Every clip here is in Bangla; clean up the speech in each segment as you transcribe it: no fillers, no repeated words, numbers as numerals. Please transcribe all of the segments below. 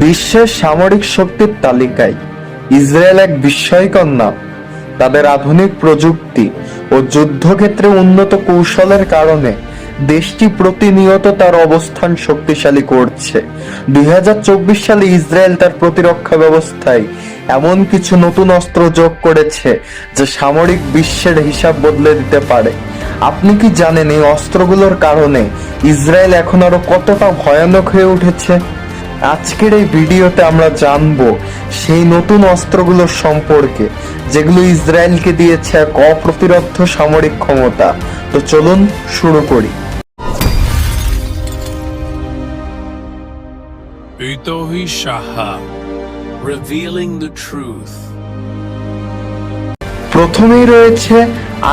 বিশ্বের সামরিক শক্তির তালিকায় ইসরায়েল এক বিস্ময়কর নাম। তাদের আধুনিক প্রযুক্তি ও যুদ্ধক্ষেত্রে উন্নত কৌশলের কারণে দেশটি প্রতিনিয়ত তার অবস্থান শক্তিশালী করছে। 2024 সালে ইসরায়েল তার প্রতিরক্ষা ব্যবস্থায় এমন কিছু নতুন অস্ত্র যোগ করেছে যা সামরিক বিশ্বের হিসাব বদলে দিতে পারে। আপনি কি জানেন এই অস্ত্রগুলোর কারণে ইসরায়েল এখন আরো কতটা ভয়ানক হয়ে উঠেছে? আজকের এই ভিডিওতে আমরা জানবো সেই নতুন অস্ত্রগুলোর সম্পর্কে, যেগুলো ইসরায়েলকে দিয়েছে এক অপ্রতিরোধ্য সামরিক ক্ষমতা। তো চলুন শুরু করি। Utohi Shaha, revealing the truth. প্রথমেই রয়েছে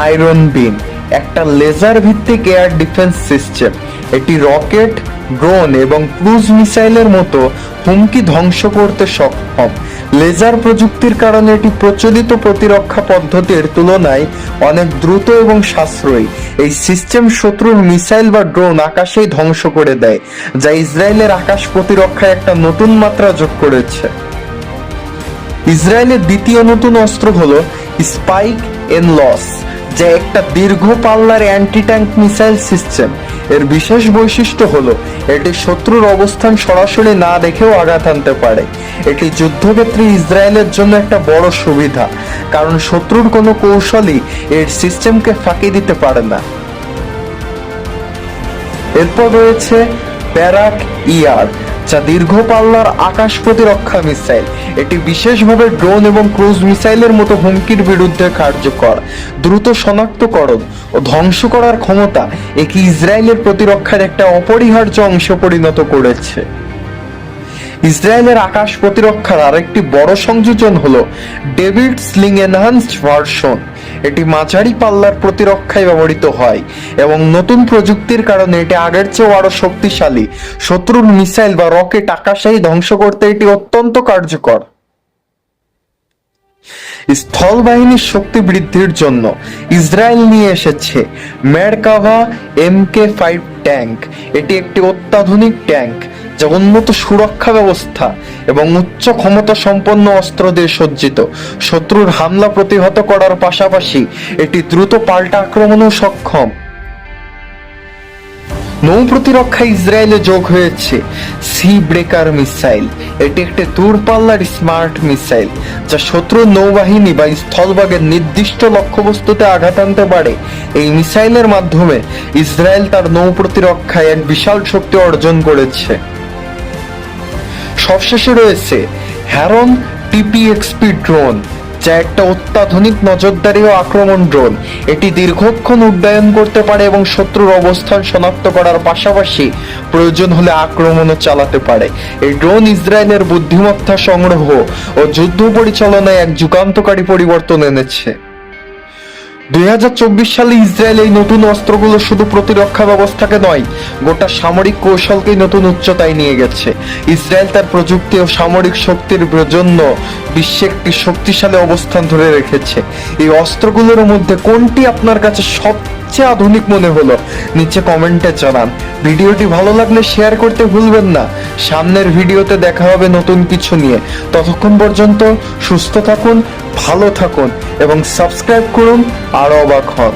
আয়রন বিম, একটা লেজার ভিত্তিক এয়ার ডিফেন্স সিস্টেম। এটি রকেট, ড্রোন এবং ক্রুজ মিসাইলের মতো হুমকি ধ্বংস করতে সক্ষম। লেজার প্রযুক্তির কারণে এটি প্রচলিত প্রতিরক্ষা পদ্ধতির তুলনায় অনেক দ্রুত এবং সাশ্রয়ী। এই সিস্টেম শত্রুর মিসাইল বা ড্রোন আকাশেই ধ্বংস করে দেয়, যা ইসরায়েলের আকাশ প্রতিরক্ষায় একটা নতুন মাত্রা যোগ করেছে। ইসরায়েলের দ্বিতীয় নতুন অস্ত্র হলো স্পাইক এন লস, যা একটা দীর্ঘ পাল্লার অ্যান্টি ট্যাঙ্ক মিসাইল সিস্টেম। এর বিশেষ বৈশিষ্ট্য হলো এটি শত্রুর অবস্থান সরাসরি না দেখেও আঘাত আনতে পারে। এটি যুদ্ধক্ষেত্রে ইসরায়েলের জন্য একটা বড় সুবিধা, কারণ শত্রুর কোনো কৌশলই এর সিস্টেমকে ফাঁকি দিতে পারে না। এরপর রয়েছে ব্যারাক ইয়ার, যা দীর্ঘ পাল্লার আকাশ প্রতিরক্ষা মিসাইল। এটি বিশেষভাবে ড্রোন এবং ক্রুজ মিসাইলের মতো হুমকির বিরুদ্ধে কার্যকর। দ্রুত শনাক্তকরণ ও ধ্বংস করার ক্ষমতা একে ইসরায়েলের প্রতিরক্ষার একটা অপরিহার্য অংশ পরিণত করেছে। ইসরায়েলের আকাশ প্রতিরক্ষার আরেকটি বড় সংযোজন হলো ডেভিড স্লিং এনহান্সড ভার্সন। এটি মাঝারি পাল্লার প্রতিরক্ষায় ব্যবহৃত হয় এবং নতুন প্রযুক্তির কারণে এটি আগের চেয়েও আরো শক্তিশালী। শত্রুর মিসাইল বা রকেট আকাশেই ধ্বংস করতে এটি অত্যন্ত কার্যকর। স্থল বাহিনীর শক্তি বৃদ্ধির জন্য ইসরায়েল নিয়ে এসেছে মেরকাভা MK5 ট্যাঙ্ক। এটি একটি অত্যাধুনিক ট্যাঙ্ক যা উন্নত সুরক্ষা ব্যবস্থা এবং উচ্চ ক্ষমতা সম্পন্ন অস্ত্র দিয়ে সজ্জিত। শত্রুর হামলা প্রতিহত করার পাশাপাশি এটি দ্রুত পাল্টা আক্রমণেও সক্ষম। নৌ প্রতিরক্ষায় ইসরায়েলে যোগ হয়েছে সি ব্রেকার মিসাইল। এটি একটি দূরপাল্লার স্মার্ট মিসাইল যা শত্রুর নৌবাহিনী বা স্থলভাগের নির্দিষ্ট লক্ষ্যবস্তুতে আঘাত আনতে পারে। এই মিসাইলের মাধ্যমে ইসরায়েল তার নৌ প্রতিরক্ষায় এক বিশাল শক্তি অর্জন করেছে। সবশেষে রয়েছে হ্যারন TPXP ড্রোন, যা একটা অত্যাধুনিক নজরদারি ও আক্রমণ ড্রোন। এটি দীর্ঘক্ষণ উড্ডয়ন করতে পারে এবং শত্রুর অবস্থান শনাক্ত করার পাশাপাশি প্রয়োজন হলে আক্রমণও চালাতে পারে। এই ড্রোন ইসরায়েলের বুদ্ধিমত্তা সংগ্রহ ও যুদ্ধ পরিচালনায় এক যুগান্তকারী পরিবর্তন এনেছে। 2024 সালে ইসরায়েল এই নতুন অস্ত্রগুলো শুধু প্রতিরক্ষা ব্যবস্থাকে নয়, গোটা সামরিক কৌশলকেই নতুন উচ্চতায় নিয়ে গেছে। ইসরায়েল তার প্রযুক্তি ও সামরিক শক্তির জন্য বিশ্বে একটি শক্তিশালী অবস্থান ধরে রেখেছে। এই অস্ত্রগুলোর মধ্যে কোনটি আপনার কাছে সবচেয়ে আধুনিক মনে হলো নিচে কমেন্টে জানান। ভিডিওটি ভালো লাগলে শেয়ার করতে ভুলবেন না। সামনের ভিডিওতে দেখা হবে নতুন কিছু নিয়ে। ততক্ষণ পর্যন্ত সুস্থ থাকুন, ভালো থাকুন এবং সাবস্ক্রাইব করুন। আরো অবাক হন।